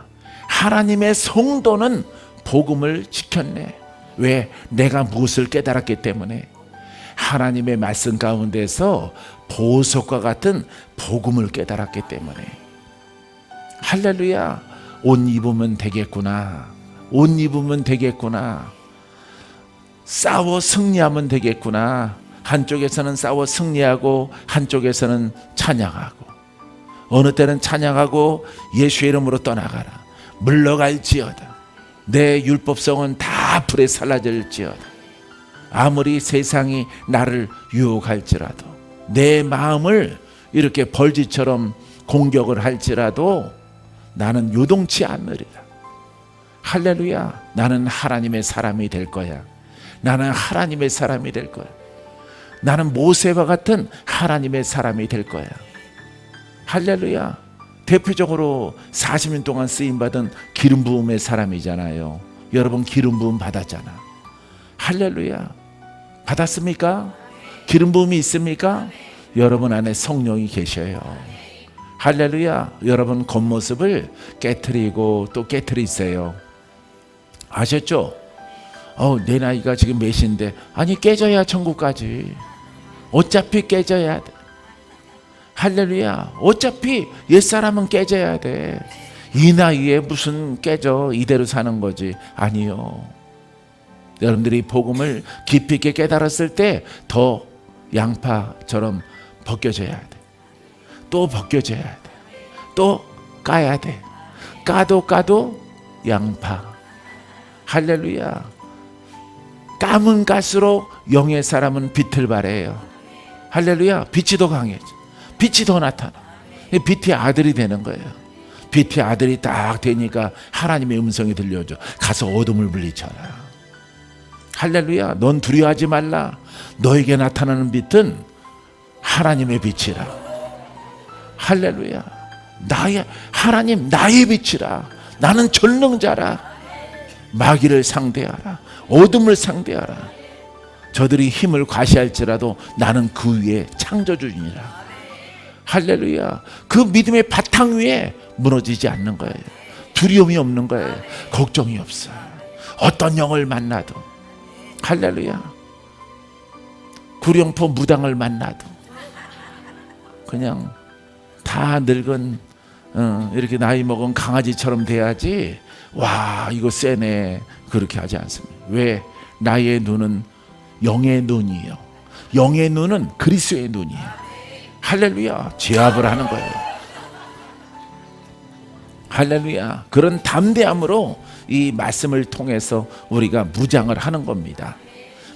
하나님의 성도는 복음을 지켰네. 왜? 내가 무엇을 깨달았기 때문에. 하나님의 말씀 가운데서 보석과 같은 복음을 깨달았기 때문에. 할렐루야. 옷 입으면 되겠구나. 옷 입으면 되겠구나. 싸워 승리하면 되겠구나. 한쪽에서는 싸워 승리하고 한쪽에서는 찬양하고, 어느 때는 찬양하고 예수의 이름으로 떠나가라. 물러갈지어다. 내 율법성은 다 불에 살라질지어다. 아무리 세상이 나를 유혹할지라도, 내 마음을 이렇게 벌지처럼 공격을 할지라도 나는 요동치 않으리라. 할렐루야. 나는 하나님의 사람이 될 거야. 나는 하나님의 사람이 될 거야. 나는 모세와 같은 하나님의 사람이 될 거야. 할렐루야. 대표적으로 40년 동안 쓰임받은 기름 부음의 사람이잖아요. 여러분 기름 부음 받았잖아. 할렐루야. 받았습니까? 기름 부음이 있습니까? 여러분 안에 성령이 계셔요. 할렐루야. 여러분 겉모습을 깨트리고 또 깨트리세요. 아셨죠? 내 나이가 지금 몇인데, 아니 깨져야 천국까지. 어차피 깨져야 돼. 할렐루야. 어차피 옛사람은 깨져야 돼. 이 나이에 무슨 깨져 이대로 사는 거지. 아니요. 여러분들이 복음을 깊이 있게 깨달았을 때 더 양파처럼 벗겨져야 돼. 또 벗겨져야 돼. 또 까야 돼. 까도 양파. 할렐루야. 까면 갈수록 영의 사람은 빛을 발해요. 할렐루야. 빛이 더 강해져. 빛이 더 나타나. 빛의 아들이 되는 거예요. 빛의 아들이 딱 되니까 하나님의 음성이 들려줘. 가서 어둠을 물리쳐라. 할렐루야. 넌 두려워하지 말라. 너에게 나타나는 빛은 하나님의 빛이라. 할렐루야. 하나님 나의 빛이라. 나는 전능자라. 마귀를 상대하라. 어둠을 상대하라. 저들이 힘을 과시할지라도 나는 그 위에 창조주이니라. 할렐루야. 그 믿음의 바탕 위에 무너지지 않는 거예요. 두려움이 없는 거예요. 걱정이 없어요. 어떤 영을 만나도. 할렐루야. 구룡포 무당을 만나도 그냥 다 늙은 이렇게 나이 먹은 강아지처럼 돼야지. 와, 이거 세네. 그렇게 하지 않습니다. 왜? 나의 눈은 영의 눈이에요. 영의 눈은 그리스도의 눈이에요. 할렐루야. 제압을 하는 거예요. 할렐루야. 그런 담대함으로 이 말씀을 통해서 우리가 무장을 하는 겁니다.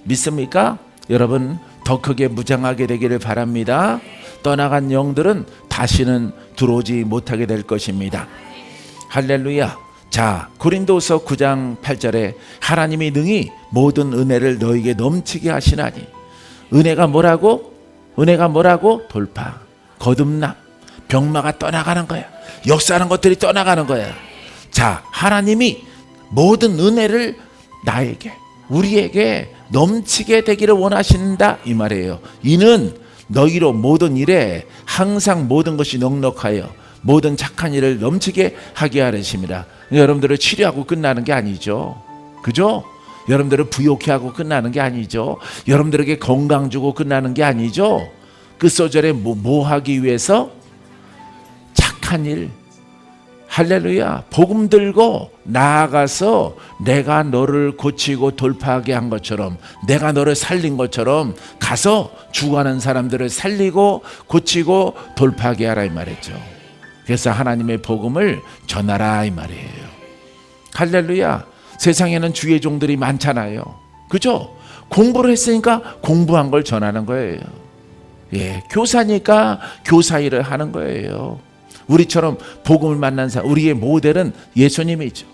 믿습니까? 여러분 더 크게 무장하게 되기를 바랍니다. 떠나간 영들은 다시는 들어오지 못하게 될 것입니다. 할렐루야. 자, 고린도서 9장 8절에 하나님이 능히 모든 은혜를 너에게 넘치게 하시나니. 은혜가 뭐라고? 은혜가 뭐라고? 돌파, 거듭남, 병마가 떠나가는 거야. 역사하는 것들이 떠나가는 거야. 자, 하나님이 모든 은혜를 나에게, 우리에게 넘치게 되기를 원하신다 이 말이에요. 이는 너희로 모든 일에 항상 모든 것이 넉넉하여 모든 착한 일을 넘치게 하게 하려십니다. 여러분들을 치료하고 끝나는 게 아니죠. 그죠? 여러분들을 부욕해 하고 끝나는 게 아니죠. 여러분들에게 건강 주고 끝나는 게 아니죠. 끝소절에 뭐 하기 위해서? 착한 일. 할렐루야. 복음 들고 나아가서 내가 너를 고치고 돌파하게 한 것처럼, 내가 너를 살린 것처럼 가서 죽어가는 사람들을 살리고 고치고 돌파하게 하라 이 말이죠. 그래서 하나님의 복음을 전하라 이 말이에요. 할렐루야. 세상에는 주의 종들이 많잖아요. 그죠? 공부를 했으니까 공부한 걸 전하는 거예요. 교사니까 교사 일을 하는 거예요. 우리처럼 복음을 만난 사람, 우리의 모델은 예수님이죠.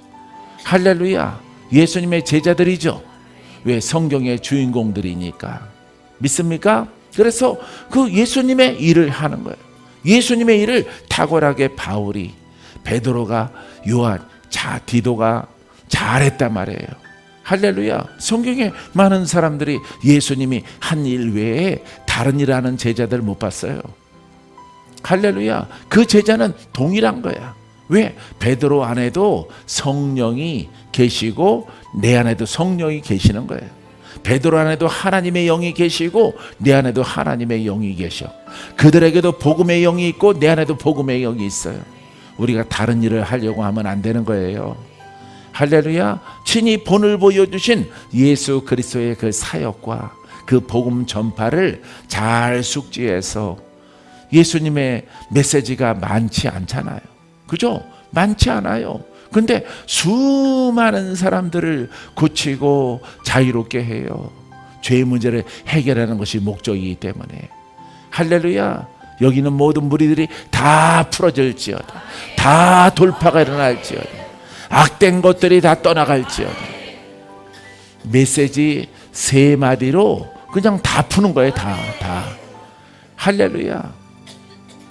할렐루야. 예수님의 제자들이죠. 왜? 성경의 주인공들이니까. 믿습니까? 그래서 그 예수님의 일을 하는 거예요. 예수님의 일을 탁월하게 바울이, 베드로가, 요한, 디도가 잘했단 말이에요. 할렐루야. 성경에 많은 사람들이 예수님이 한 일 외에 다른 일 하는 제자들 못 봤어요. 할렐루야. 그 제자는 동일한 거야. 왜? 베드로 안에도 성령이 계시고 내 안에도 성령이 계시는 거예요. 베드로 안에도 하나님의 영이 계시고 내 안에도 하나님의 영이 계셔. 그들에게도 복음의 영이 있고 내 안에도 복음의 영이 있어요. 우리가 다른 일을 하려고 하면 안 되는 거예요. 할렐루야. 친히 본을 보여주신 예수 그리스도의 그 사역과 그 복음 전파를 잘 숙지해서, 예수님의 메시지가 많지 않잖아요. 그죠? 많지 않아요. 근데 수많은 사람들을 고치고 자유롭게 해요. 죄의 문제를 해결하는 것이 목적이기 때문에. 할렐루야. 여기 있는 모든 무리들이 다 풀어질지어다. 다 돌파가 일어날지어다. 악된 것들이 다 떠나갈지어다. 메시지 3마디로 그냥 다 푸는 거예요. 다. 할렐루야.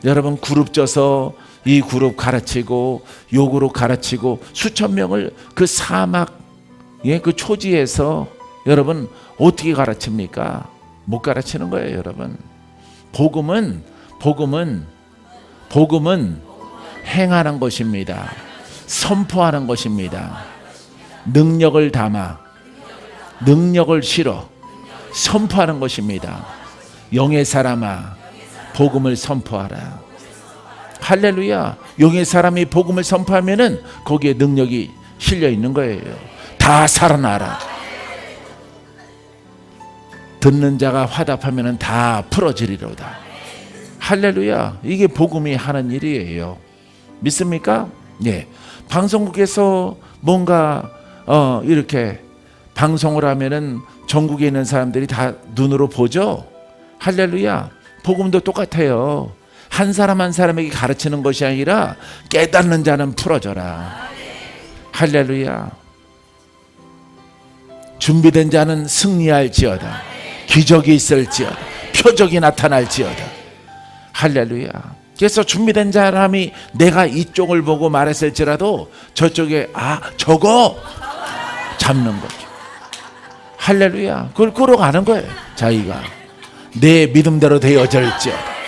여러분, 그룹 져서 이 그룹 가르치고 요 그룹 가르치고 수천 명을 그 사막, 그 초지에서 여러분 어떻게 가르칩니까? 못 가르치는 거예요. 여러분, 복음은 행하는 것입니다. 선포하는 것입니다. 능력을 담아, 능력을 실어 선포하는 것입니다. 영의 사람아, 복음을 선포하라. 할렐루야. 영의 사람이 복음을 선포하면은 거기에 능력이 실려 있는 거예요. 다 살아나라. 듣는 자가 화답하면은 다 풀어지리로다. 할렐루야. 이게 복음이 하는 일이에요. 믿습니까? 예. 방송국에서 뭔가 이렇게 방송을 하면은 전국에 있는 사람들이 다 눈으로 보죠. 할렐루야. 복음도 똑같아요. 한 사람 한 사람에게 가르치는 것이 아니라 깨닫는 자는 풀어져라. 할렐루야. 준비된 자는 승리할지어다. 기적이 있을지어다. 표적이 나타날지어다. 할렐루야. 그래서 준비된 사람이 내가 이쪽을 보고 말했을지라도 저쪽에 저거 잡는 거죠. 할렐루야. 그걸 끌어가는 거예요. 자기가 내 믿음대로 되어질지어다.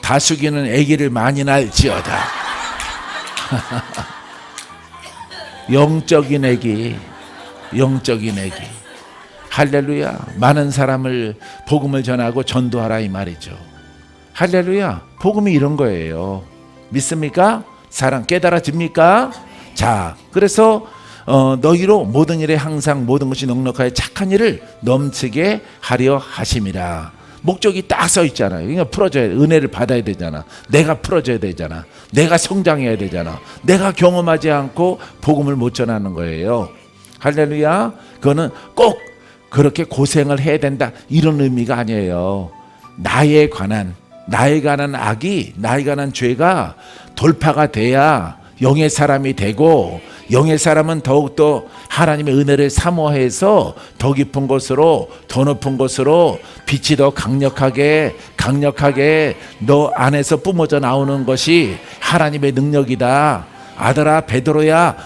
다숙이는 아기를 많이 낳을지어다. 영적인 아기. 할렐루야. 많은 사람을 복음을 전하고 전도하라 이 말이죠. 할렐루야. 복음이 이런 거예요. 믿습니까? 사랑 깨달아집니까? 자, 그래서 너희로 모든 일에 항상 모든 것이 넉넉하여 착한 일을 넘치게 하려 하심이라. 목적이 딱 써 있잖아요. 그러니까 풀어줘야 돼. 은혜를 받아야 되잖아. 내가 풀어줘야 되잖아. 내가 성장해야 되잖아. 내가 경험하지 않고 복음을 못 전하는 거예요. 할렐루야. 그거는 꼭 그렇게 고생을 해야 된다 이런 의미가 아니에요. 나에 관한 악이, 나에 관한 죄가 돌파가 돼야 영의 사람이 되고, 영의 사람은 더욱더 하나님의 은혜를 사모해서 더 깊은 곳으로, 더 높은 곳으로 빛이 더 강력하게 너 안에서 뿜어져 나오는 것이 하나님의 능력이다. 아들아 베드로야,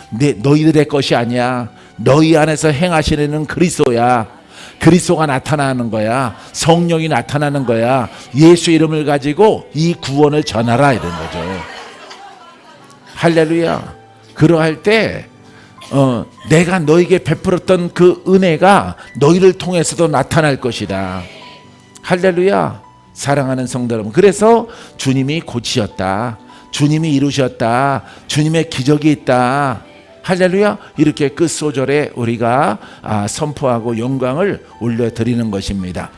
너희들의 것이 아니야. 너희 안에서 행하시는 그리스도야. 그리스도가 나타나는 거야. 성령이 나타나는 거야. 예수 이름을 가지고 이 구원을 전하라 이런 거죠. 할렐루야. 그러할 때 내가 너에게 베풀었던 그 은혜가 너희를 통해서도 나타날 것이다. 할렐루야. 사랑하는 성도 여러분, 그래서 주님이 고치셨다. 주님이 이루셨다. 주님의 기적이 있다. 할렐루야. 이렇게 끝소절에 우리가 선포하고 영광을 올려드리는 것입니다.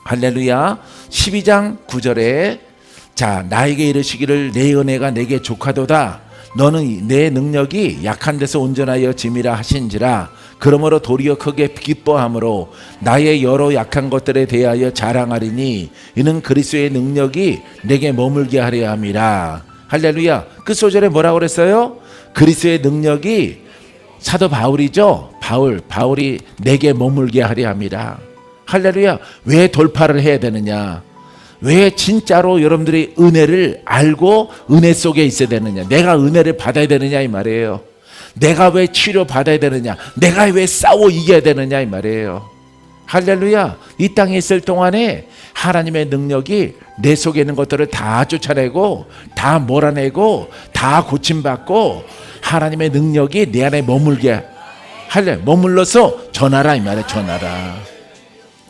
할렐루야. 12장 9절에 나에게 이르시기를 내 은혜가 내게 족하도다. 너는 내 능력이 약한 데서 온전하여 짐이라 하신지라. 그러므로 도리어 크게 기뻐함으로 나의 여러 약한 것들에 대하여 자랑하리니 이는 그리스도의 능력이 내게 머물게 하려 함이라. 할렐루야. 그 소절에 뭐라고 그랬어요? 그리스도의 능력이 사도 바울이죠. 바울이 내게 머물게 하려 함이라. 할렐루야. 왜 돌파를 해야 되느냐? 왜 진짜로 여러분들이 은혜를 알고 은혜 속에 있어야 되느냐? 내가 은혜를 받아야 되느냐 이 말이에요. 내가 왜 치료 받아야 되느냐? 내가 왜 싸워 이겨야 되느냐 이 말이에요. 할렐루야. 이 땅에 있을 동안에 하나님의 능력이 내 속에 있는 것들을 다 쫓아내고 다 몰아내고 다 고침받고 하나님의 능력이 내 안에 머물게 머물러서 전하라 이 말이에요. 전하라.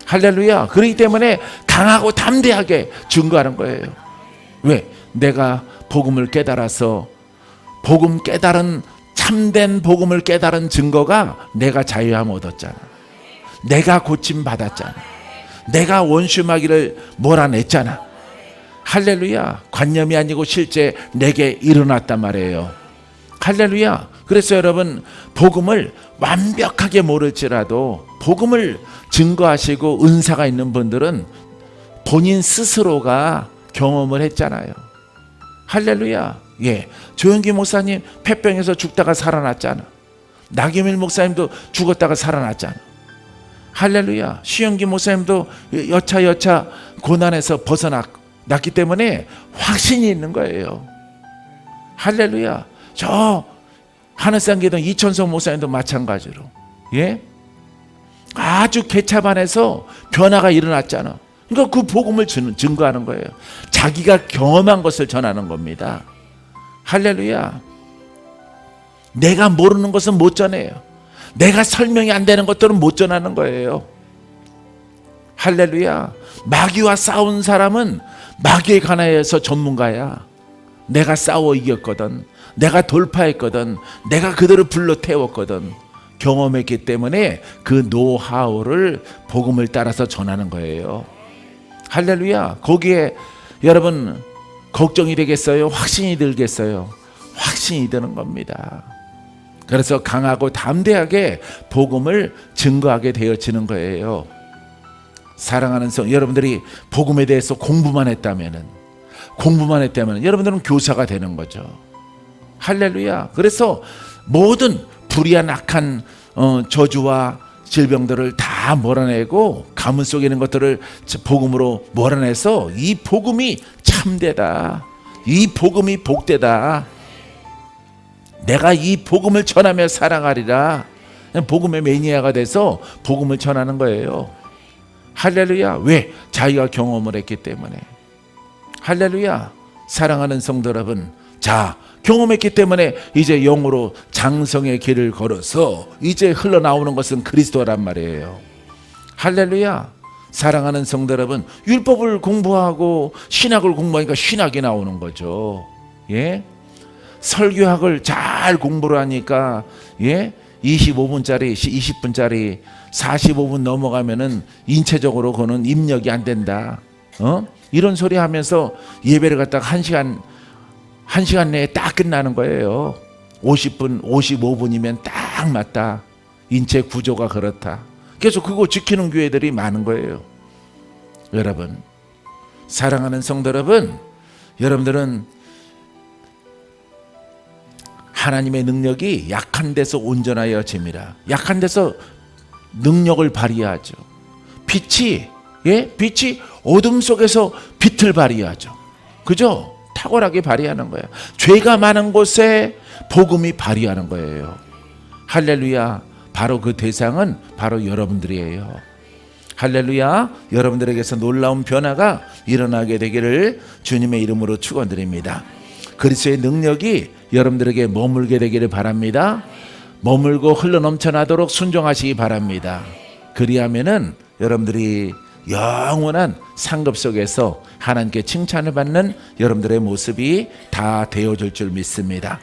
할렐루야. 그렇기 때문에 강하고 담대하게 증거하는 거예요. 왜? 내가 복음을 깨달아서 복음 깨달은 참된 복음을 깨달은 증거가 내가 자유함 얻었잖아. 내가 고침 받았잖아. 내가 원수 마귀를 몰아냈잖아. 할렐루야. 관념이 아니고 실제 내게 일어났단 말이에요. 할렐루야. 그래서 여러분 복음을 완벽하게 모를지라도 복음을 증거하시고 은사가 있는 분들은 본인 스스로가 경험을 했잖아요. 할렐루야. 예, 조영기 목사님 폐병에서 죽다가 살아났잖아. 나경일 목사님도 죽었다가 살아났잖아. 할렐루야. 시영기 목사님도 여차 고난에서 벗어났기 때문에 확신이 있는 거예요. 할렐루야. 저 하늘산기동 이천성 목사님도 마찬가지로, 예, 아주 개차반에서 변화가 일어났잖아. 그러니까 그 복음을 증거하는 거예요. 자기가 경험한 것을 전하는 겁니다. 할렐루야. 내가 모르는 것은 못 전해요. 내가 설명이 안 되는 것들은 못 전하는 거예요. 할렐루야. 마귀와 싸운 사람은 마귀에 관하여서 전문가야. 내가 싸워 이겼거든. 내가 돌파했거든. 내가 그들을 불러 태웠거든. 경험했기 때문에 그 노하우를 복음을 따라서 전하는 거예요. 할렐루야. 거기에 여러분 걱정이 되겠어요? 확신이 들겠어요? 확신이 드는 겁니다. 그래서 강하고 담대하게 복음을 증거하게 되어지는 거예요. 사랑하는 여러분들이 복음에 대해서 공부만 했다면 여러분들은 교사가 되는 거죠. 할렐루야. 그래서 모든 불의한 악한 저주와 질병들을 다 몰아내고 가문 속에 있는 것들을 복음으로 몰아내서 이 복음이 참되다. 이 복음이 복되다. 내가 이 복음을 전하며 살아가리라. 복음의 매니아가 돼서 복음을 전하는 거예요. 할렐루야. 왜? 자기가 경험을 했기 때문에. 할렐루야. 사랑하는 성도 여러분, 자, 경험했기 때문에 이제 영으로 장성의 길을 걸어서 이제 흘러나오는 것은 그리스도란 말이에요. 할렐루야. 사랑하는 성도 여러분, 율법을 공부하고 신학을 공부하니까 신학이 나오는 거죠. 예? 설교학을 잘 공부를 하니까, 예? 25분짜리 20분짜리 45분 넘어가면은 인체적으로 그는 입력이 안 된다. 이런 소리 하면서 예배를 갖다가 1시간 내에 딱 끝나는 거예요. 50분, 55분이면 딱 맞다. 인체 구조가 그렇다. 그래서 그거 지키는 교회들이 많은 거예요. 여러분, 사랑하는 성도 여러분, 여러분들은 하나님의 능력이 약한 데서 온전하여 짐이라. 약한 데서 능력을 발휘하죠. 빛이 어둠 속에서 빛을 발휘하죠. 그죠? 탁월하게 발휘하는 거예요. 죄가 많은 곳에 복음이 발휘하는 거예요. 할렐루야. 바로 그 대상은 바로 여러분들이에요. 할렐루야. 여러분들에게서 놀라운 변화가 일어나게 되기를 주님의 이름으로 축원드립니다. 그리스도의 능력이 여러분들에게 머물게 되기를 바랍니다. 머물고 흘러넘쳐나도록 순종하시기 바랍니다. 그리하면은 여러분들이 영원한 상급 속에서 하나님께 칭찬을 받는 여러분들의 모습이 다 되어질 줄 믿습니다.